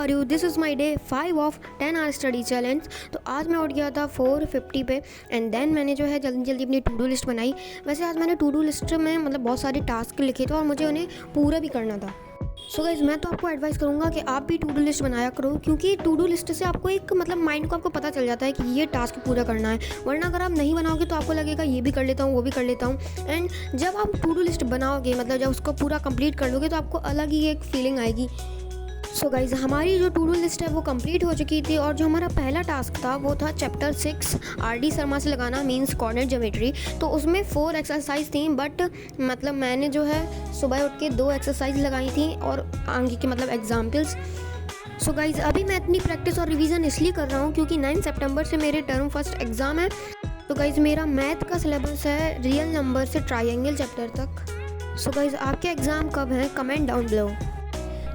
Are you? This is my day 5 of 10 hour study challenge. तो आज मैं उठ गया था 4:50 पे एंड देन मैंने जो है जल्दी जल्दी अपनी टू डू लिस्ट बनाई। वैसे आज मैंने टू डू लिस्ट में मतलब बहुत सारे टास्क लिखे थे और मुझे उन्हें पूरा भी करना था। सो गाइज़ मैं तो आपको एडवाइस करूँगा कि आप भी टू डू लिस्ट बनाया करो, क्योंकि टू डू लिस्ट से आपको एक मतलब माइंड को आपको पता चल जाता है कि ये टास्क पूरा करना है। वरना अगर आप नहीं बनाओगे तो आपको लगेगा ये भी कर लेता हूँ, वो भी कर लेता हूँ। एंड जब आप टू डू लिस्ट बनाओगे, मतलब जब उसको पूरा कंप्लीट कर लोगे, तो आपको अलग ही एक फीलिंग आएगी। सो गाइज़ हमारी जो टू डू लिस्ट है वो कंप्लीट हो चुकी थी और जो हमारा पहला टास्क था वो था चैप्टर 6 आर.डी. शर्मा से लगाना मीन्स कोऑर्डिनेट ज्योमेट्री। तो उसमें 4 एक्सरसाइज थी, बट मतलब मैंने जो है सुबह उठ के 2 एक्सरसाइज लगाई थी और आगे के मतलब एग्जाम्पल्स। सो गाइज़ अभी मैं इतनी प्रैक्टिस और रिवीजन इसलिए कर रहा हूँ क्योंकि 9 सितंबर से मेरे टर्म फर्स्ट एग्ज़ाम है। तो गाइज़ मेरा मैथ का सिलेबस है रियल नंबर से ट्रायंगल चैप्टर तक। सो गाइज़ आपके एग्ज़ाम कब हैं? Comment down below.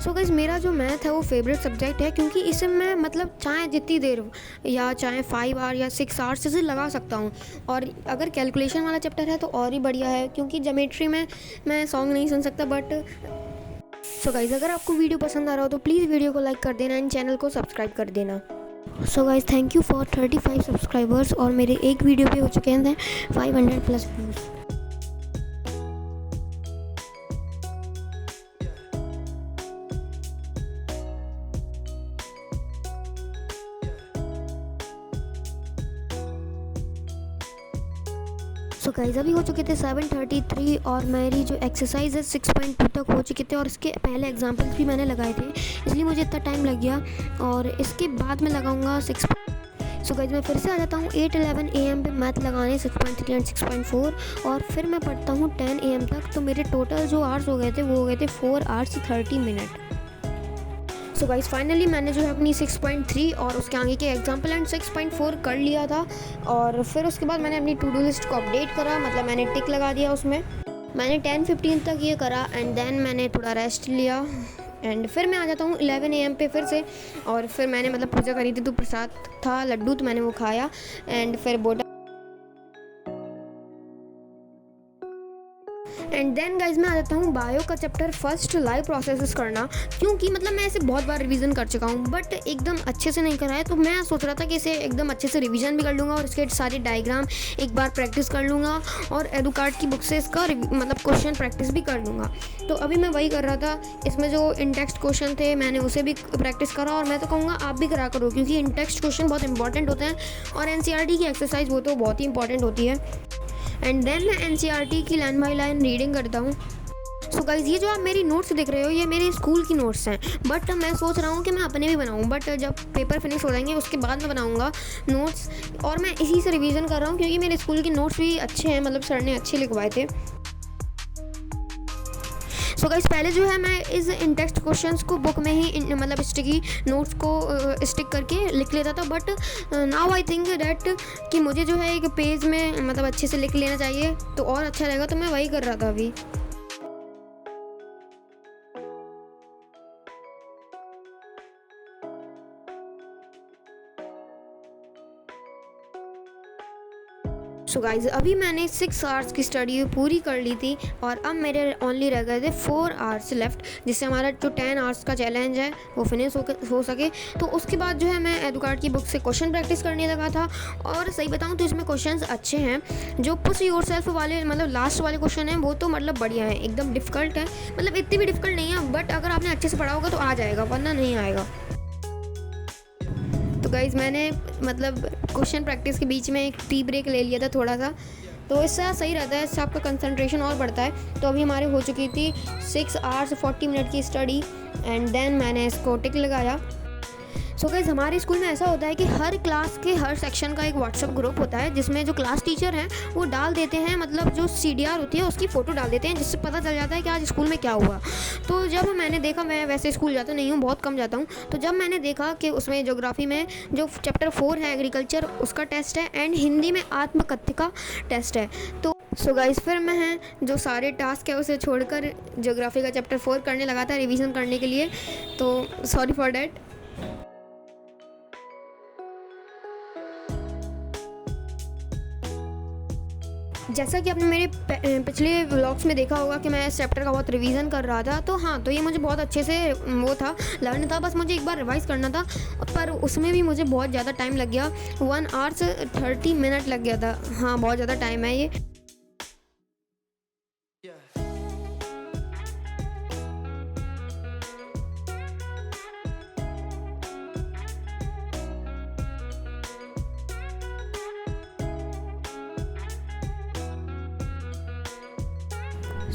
So guys मेरा जो मैथ है वो फेवरेट सब्जेक्ट है, क्योंकि इसे मैं मतलब चाहे जितनी देर या चाहे 5 आवर या 6 आवर्स से लगा सकता हूँ। और अगर कैलकुलेशन वाला चैप्टर है तो और ही बढ़िया है, क्योंकि ज्योमेट्री में मैं सॉन्ग नहीं सुन सकता। बट सो गाइज़ अगर आपको वीडियो पसंद आ रहा हो तो प्लीज़ वीडियो को लाइक कर देना एंड चैनल को सब्सक्राइब कर देना। So guys thank you for 35 subscribers और मेरे एक वीडियो पे हो चुके हैं 500+ व्यूज़। सो गाइज़ अभी हो चुके थे 7:33 और मेरी जो एक्सरसाइज है 6.2 तक हो चुके थे और इसके पहले एग्जाम्पल्स भी मैंने लगाए थे, इसलिए मुझे इतना टाइम लग गया। और इसके बाद मैं लगाऊंगा 6। सो गाइज़ मैं फिर से आ जाता हूँ 8:11 AM पे मैथ लगाने 6.3 एंड 6.4 और फिर मैं पढ़ता हूँ 10 AM तक। तो मेरे टोटल जो आवर्स हो गए थे वो हो गए थे 4 hours 30 minutes। So guys finally मैंने जो है अपनी 6.3 और उसके आगे के एग्जाम्पल एंड 6.4 कर लिया था। और फिर उसके बाद मैंने अपनी टू डू लिस्ट को अपडेट करा, मतलब मैंने टिक लगा दिया उसमें। मैंने 10:15 तक ये करा एंड देन मैंने थोड़ा रेस्ट लिया एंड फिर मैं आ जाता हूँ 11 AM पे फिर से। और फिर मैंने मतलब पूजा करी थी तो प्रसाद था लड्डू, तो मैंने वो खाया एंड फिर बोटा। एंड देन गाइज मैं आ जाता हूँ बायो का चैप्टर फर्स्ट लाइव प्रोसेसेस करना, क्योंकि मतलब मैं इसे बहुत बार रिवीजन कर चुका हूँ बट एकदम अच्छे से नहीं करा है। तो मैं सोच रहा था कि इसे एकदम अच्छे से रिवीजन भी कर लूँगा और इसके सारे डायग्राम एक बार प्रैक्टिस कर लूँगा और एडुकार्ड की बुक से इसका मतलब क्वेश्चन प्रैक्टिस भी कर लूँगा। तो अभी मैं वही कर रहा था। इसमें जो इंटेक्स्ट क्वेश्चन थे मैंने उसे भी प्रैक्टिस करा और मैं तो कहूँगा आप भी करा करो, क्योंकि इंटेक्स्ट क्वेश्चन बहुत इंपॉर्टेंट होते हैं और NCERT की एक्सरसाइज वो तो बहुत ही इंपॉर्टेंट होती है। एंड देन मैं NCERT की लाइन बाई लाइन रीडिंग करता हूँ। सो गाइज़ ये जो आप मेरी नोट्स देख रहे हो ये मेरे स्कूल की नोट्स हैं, बट मैं सोच रहा हूँ कि मैं अपने भी बनाऊँ, बट जब पेपर फिनिश हो जाएंगे उसके बाद मैं बनाऊँगा नोट्स। और मैं इसी से रिवीजन कर रहा हूँ क्योंकि मेरे स्कूल के नोट्स भी अच्छे हैं, मतलब सर ने अच्छे लिखवाए थे। सो गाइस पहले जो है मैं इस इंटेक्स्ट क्वेश्चंस को बुक में ही मतलब स्टिकी नोट्स को स्टिक करके लिख लेता था, but now I think that कि मुझे जो है एक पेज में मतलब अच्छे से लिख लेना चाहिए तो और अच्छा रहेगा, तो मैं वही कर रहा था अभी। सो गाइज़ अभी मैंने 6 आवर्स की स्टडी पूरी कर ली थी और अब मेरे ओनली रह गए थे 4 आवर्स लेफ्ट, जिससे हमारा जो 10 आवर्स का चैलेंज है वो फिनिश हो सके। तो उसके बाद जो है मैं एडुकार्ड की बुक से क्वेश्चन प्रैक्टिस करने लगा था। और सही बताऊँ तो इसमें क्वेश्चंस अच्छे हैं। जो पुश योरसेल्फ वाले मतलब लास्ट वाले क्वेश्चन हैं वो तो मतलब बढ़िया है, एकदम डिफ़िकल्ट है, मतलब इतनी भी डिफ़िकल्ट नहीं है, बट अगर आपने अच्छे से पढ़ा होगा तो आ जाएगा, वरना नहीं आएगा। तो गाइज़ मैंने मतलब क्वेश्चन प्रैक्टिस के बीच में एक टी ब्रेक ले लिया था थोड़ा सा, तो इससे सही रहता है, इससे आपका कंसंट्रेशन और बढ़ता है। तो अभी हमारे हो चुकी थी 6 hours 40 minutes की स्टडी एंड देन मैंने इसको टिक लगाया। सो गाइज़ हमारे स्कूल में ऐसा होता है कि हर क्लास के हर सेक्शन का एक व्हाट्सएप ग्रुप होता है जिसमें जो क्लास टीचर हैं वो डाल देते हैं, मतलब जो CDR होती है उसकी फ़ोटो डाल देते हैं, जिससे पता चल जाता है कि आज स्कूल में क्या हुआ। तो जब मैंने देखा, मैं वैसे स्कूल जाता नहीं हूँ, बहुत कम जाता हूँ, तो जब मैंने देखा कि उसमें ज्योग्राफी में जो चैप्टर 4 है एग्रीकल्चर उसका टेस्ट है एंड हिंदी में आत्मकथ्य का टेस्ट है। तो सो गाइज़ फिर मैं जो सारे टास्क है उसे छोड़कर ज्योग्राफी का चैप्टर 4 करने लगा था रिवीजन करने के लिए, तो सॉरी फॉर डैट। जैसा कि आपने मेरे पिछले व्लॉग्स में देखा होगा कि मैं इस चैप्टर का बहुत रिवीजन कर रहा था, तो हाँ, तो ये मुझे बहुत अच्छे से वो था, लर्न था, बस मुझे एक बार रिवाइज़ करना था, पर उसमें भी मुझे बहुत ज़्यादा टाइम लग गया, 1 आवर 30 मिनट लग गया था। हाँ, बहुत ज़्यादा टाइम है ये।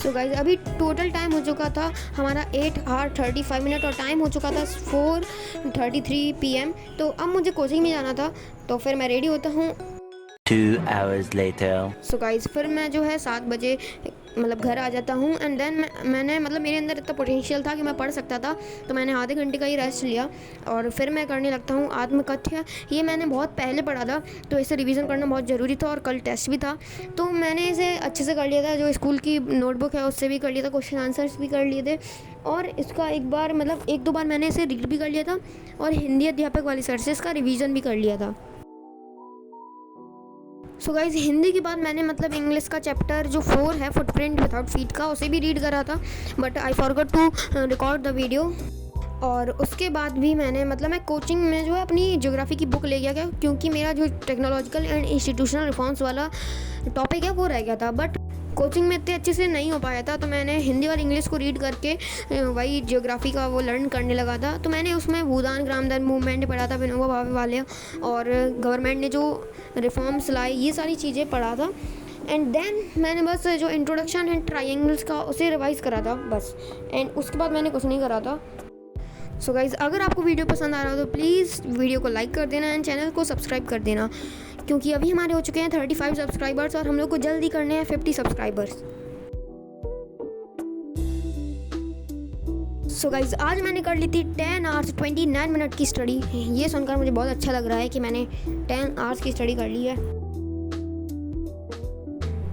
सो गाइज अभी टोटल टाइम हो चुका था हमारा 8 आवर 35 मिनट और टाइम हो चुका था 4:33 PM। तो अब मुझे कोचिंग में जाना था, तो फिर मैं रेडी होता हूँ। 2 hours later. सो गाइज फिर मैं जो है 7 बजे मतलब घर आ जाता हूँ। एंड देन मैंने मतलब मेरे अंदर इतना पोटेंशियल था कि मैं पढ़ सकता था, तो मैंने आधे घंटे का ही रेस्ट लिया और फिर मैं करने लगता हूँ आत्मकथ्य। ये मैंने बहुत पहले पढ़ा था, तो इसे रिवीजन करना बहुत ज़रूरी था और कल टेस्ट भी था, तो मैंने इसे अच्छे से कर लिया था। जो स्कूल की नोटबुक है उससे भी कर लिया था, क्वेश्चन आंसर्स भी कर लिए थे, और इसका एक बार मतलब 1-2 बार मैंने इसे रीड भी कर लिया था, और हिंदी अध्यापक वाली सर से इसका रिवीजन भी कर लिया था। सो गाइज हिंदी के बाद मैंने मतलब इंग्लिश का चैप्टर जो 4 है फुटप्रिंट विदाउट फीट का, उसे भी रीड करा था, but I forgot to record the video. और उसके बाद भी मैंने मतलब मैं कोचिंग में जो है अपनी ज्योग्राफी की बुक ले गया, क्योंकि मेरा जो टेक्नोलॉजिकल एंड इंस्टीट्यूशनल रिफॉर्म्स वाला टॉपिक है वो रह गया था, बट कोचिंग में इतने अच्छे से नहीं हो पाया था, तो मैंने हिंदी और इंग्लिश को रीड करके वही ज्योग्राफी का वो लर्न करने लगा था। तो मैंने उसमें भूदान ग्रामदान मूवमेंट पढ़ा था, विनोबा भावे वाले, और गवर्नमेंट ने जो रिफॉर्म्स लाए ये सारी चीज़ें पढ़ा था। एंड देन मैंने बस जो इंट्रोडक्शन एंड ट्रायंगल्स का उसे रिवाइज़ करा था बस, एंड उसके बाद मैंने कुछ नहीं करा था। सो गाइज़ अगर आपको वीडियो पसंद आ रहा हो तो प्लीज़ वीडियो को लाइक कर देना एंड चैनल को सब्सक्राइब कर देना, क्योंकि अभी हमारे हो चुके हैं 35 सब्सक्राइबर्स और हम लोग को जल्दी करने हैं 50 सब्सक्राइबर्स। सो गाइज़ आज मैंने कर ली थी 10 आवर्स 29 मिनट की स्टडी। ये सुनकर मुझे बहुत अच्छा लग रहा है कि मैंने 10 आवर्स की स्टडी कर ली है।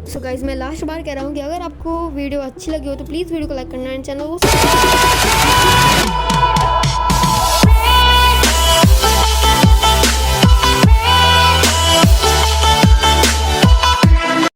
सो गाइज़ मैं लास्ट बार कह रहा हूँ कि अगर आपको वीडियो अच्छी लगी हो तो प्लीज़ वीडियो को लाइक करना एंड चैनल को